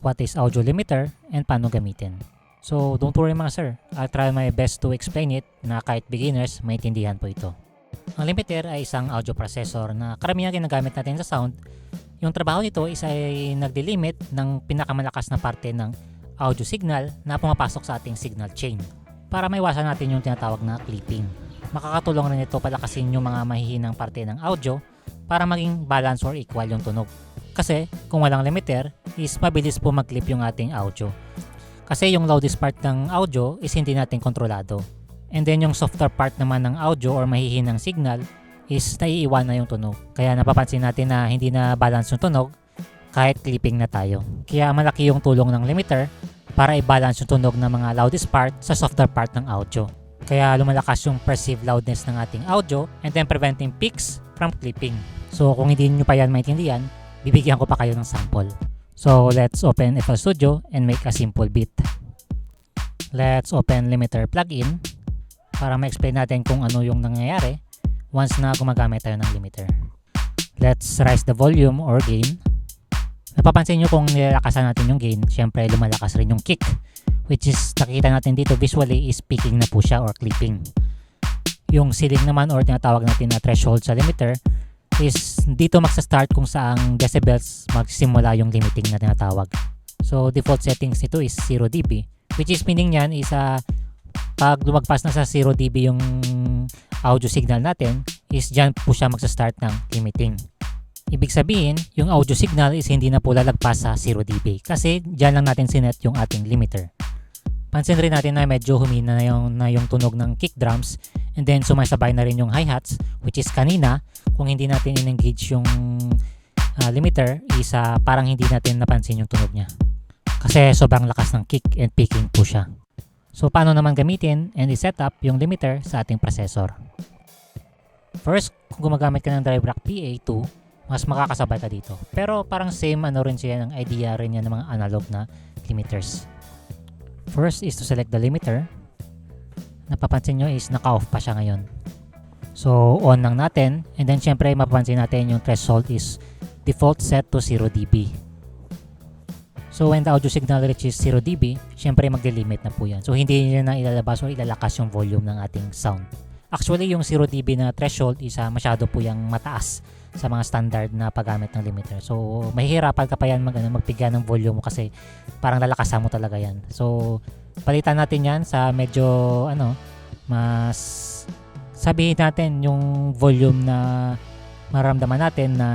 what is audio limiter, and paano gamitin. So don't worry mga sir, I'll try my best to explain it na kahit beginners maintindihan po ito. Ang limiter ay isang audio processor na karamihan ginagamit natin sa sound. Yung trabaho nito is ay nagdelimit ng pinakamalakas na parte ng audio signal na pumapasok sa ating signal chain para maiwasan natin yung tinatawag na clipping. Makakatulong rin ito palakasin yung mga mahihinang parte ng audio para maging balance or equal yung tunog. Kasi kung walang limiter is mabilis po mag-clip yung ating audio. Kasi yung loudest part ng audio is hindi natin kontrolado. And then yung softer part naman ng audio or mahihinang signal is naiiwan na yung tunog. Kaya napapansin natin na hindi na balance yung tunog kahit clipping na tayo. Kaya malaki yung tulong ng limiter para i-balance yung tunog ng mga loudest part sa softer part ng audio. Kaya lumalakas yung perceived loudness ng ating audio and then preventing peaks from clipping. So kung hindi nyo pa yan maintindihan, bibigyan ko pa kayo ng sample. So let's open FL Studio and make a simple beat. Let's open limiter plugin para ma-explain natin kung ano yung nangyayari once na gumagamit tayo ng limiter. Let's raise the volume or gain. Napapansin nyo kung nilalakasan natin yung gain, syempre lumalakas rin yung kick, which is nakikita natin dito visually is peaking na po siya or clipping. Yung ceiling naman or tinatawag natin na threshold sa limiter is dito magsa-start kung saang decibels magsimula yung limiting na tinatawag. So default settings nito is 0 dB, which is meaning niyan is pag lumagpas na sa 0 dB yung audio signal natin is dyan po siya magsa-start ng limiting. Ibig sabihin, yung audio signal is hindi na po lalagpas sa 0 dB kasi dyan lang natin sinet yung ating limiter. Pansin rin natin na medyo humina na yung tunog ng kick drums and then sumasabay na rin yung hi-hats, which is kanina kung hindi natin in-engage yung limiter is parang hindi natin napansin yung tunog niya. Kasi sobrang lakas ng kick and picking po siya. So paano naman gamitin and i-set up yung limiter sa ating processor? First, kung gumagamit ka ng Drive Rack PA2, mas makakasabay ka dito. Pero parang same ano rin siya ng idea rin yan ng mga analog na limiters. First is to select the limiter. Napapansin nyo is naka-off pa siya ngayon. So on lang natin and then syempre mapapansin natin yung threshold is default set to 0 dB. So when the audio signal reaches 0 dB, syempre magde-limit na po yan. So hindi niya na ilalabas o ilalakas yung volume ng ating sound. Actually yung 0 dB na threshold is masyado po yung mataas sa mga standard na paggamit ng limiter. So mahihirapan ka pa yan magpiga ng volume mo kasi parang lalakasan mo talaga yan. So palitan natin yan sa medyo mas sabihin natin yung volume na maramdaman natin na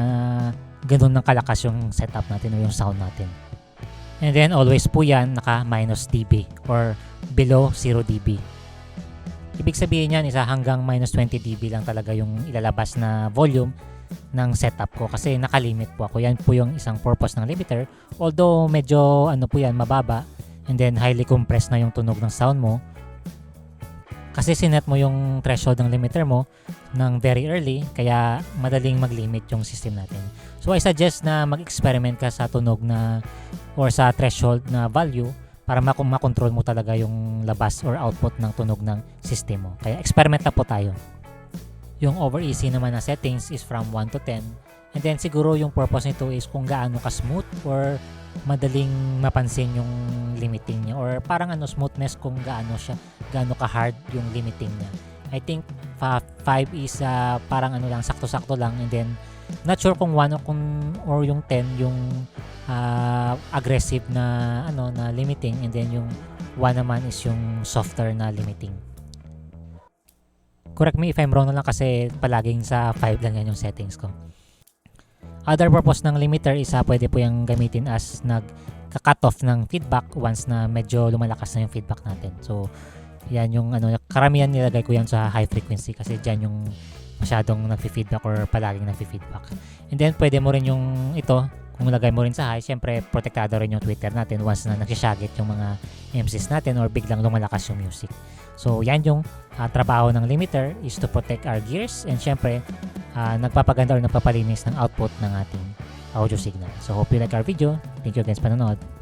ganun ng kalakas yung setup natin o yung sound natin. And then always po yan naka minus dB or below 0 dB. Ibig sabihin yan isa hanggang minus 20 dB lang talaga yung ilalabas na volume ng setup ko kasi nakalimit po ako. Yan po yung isang purpose ng limiter. Although medyo po yan mababa and then highly compressed na yung tunog ng sound mo. Kasi sinet mo yung threshold ng limiter mo ng very early kaya madaling mag-limit yung system natin. So I suggest na mag-experiment ka sa tunog na or sa threshold na value para makontrol mo talaga yung labas or output ng tunog ng system mo. Kaya experiment na po tayo. Yung over easy naman na settings is from 1 to 10. And then siguro yung purpose nito is kung gaano ka smooth or madaling mapansin yung limiting niya or parang smoothness kung gaano ka hard yung limiting niya. I think 5 is parang lang sakto-sakto lang and then not sure kung 1 or yung 10 yung aggressive na na limiting and then yung 1 naman is yung softer na limiting. Correct me if I'm wrong na lang kasi palaging sa 5 lang yan yung settings ko. Other purpose ng limiter is pwede po yung gamitin as nagka-cut off ng feedback once na medyo lumalakas na yung feedback natin. So yan yung karamihan nilagay ko yan sa high frequency kasi dyan yung masyadong nagfi-feedback or palaging nagfi-feedback. And then pwede mo rin yung ito kung lagay mo rin sa high, syempre protektado rin yung tweeter natin once na nagsishagit yung mga MCs natin or biglang lumalakas yung music. So yan yung trabaho ng limiter is to protect our gears and syempre nagpapaganda or nagpapalinis ng output ng ating audio signal. So hope you like our video. Thank you again sa panonood.